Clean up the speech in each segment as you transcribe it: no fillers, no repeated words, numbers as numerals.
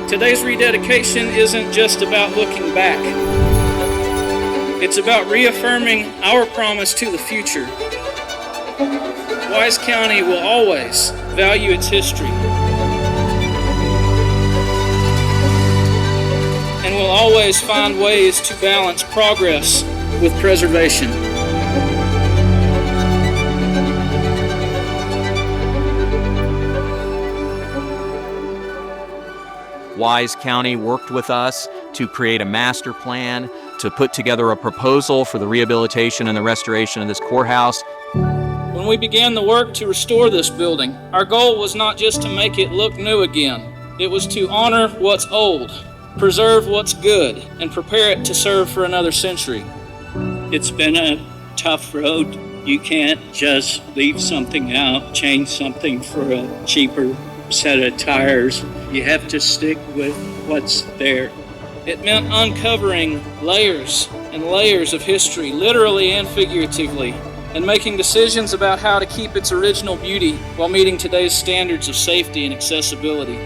Today's rededication isn't just about looking back. It's about reaffirming our promise to the future. Wise County will always value its history and will always find ways to balance progress with preservation. Wise County worked with us to create a master plan, to put together a proposal for the rehabilitation and the restoration of this courthouse. When we began the work to restore this building, our goal was not just to make it look new again. It was to honor what's old, preserve what's good, and prepare it to serve for another century. It's been a tough road. You can't just leave something out, change something for a cheaper set of tires. You have to stick with what's there. It meant uncovering layers and layers of history, literally and figuratively, and making decisions about how to keep its original beauty while meeting today's standards of safety and accessibility.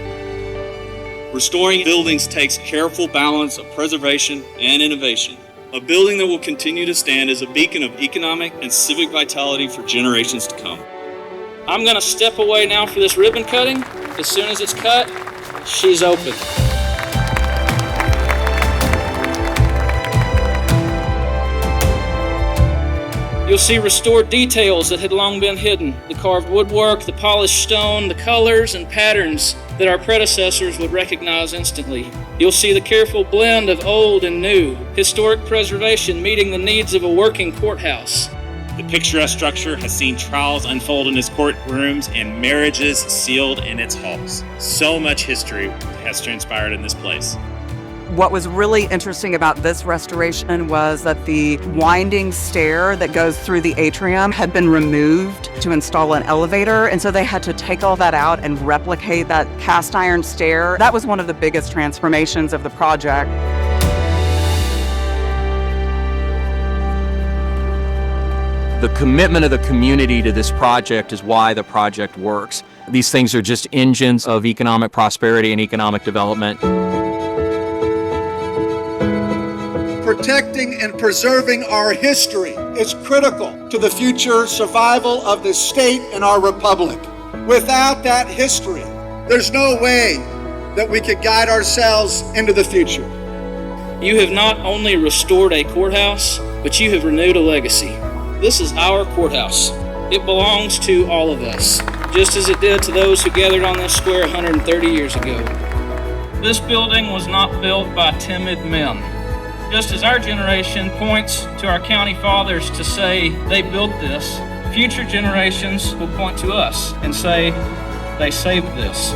Restoring buildings takes careful balance of preservation and innovation. A building that will continue to stand as a beacon of economic and civic vitality for generations to come. I'm going to step away now for this ribbon cutting. As soon as it's cut, she's open. You'll see restored details that had long been hidden. The carved woodwork, the polished stone, the colors and patterns that our predecessors would recognize instantly. You'll see the careful blend of old and new, historic preservation meeting the needs of a working courthouse. The picturesque structure has seen trials unfold in its courtrooms and marriages sealed in its halls. So much history has transpired in this place. What was really interesting about this restoration was that the winding stair that goes through the atrium had been removed to install an elevator, and so they had to take all that out and replicate that cast iron stair. That was one of the biggest transformations of the project. The commitment of the community to this project is why the project works. These things are just engines of economic prosperity and economic development. Protecting and preserving our history is critical to the future survival of this state and our republic. Without that history, there's no way that we could guide ourselves into the future. You have not only restored a courthouse, but you have renewed a legacy. This is our courthouse. It belongs to all of us, just as it did to those who gathered on this square 130 years ago. This building was not built by timid men. Just as our generation points to our county fathers to say they built this, future generations will point to us and say they saved this.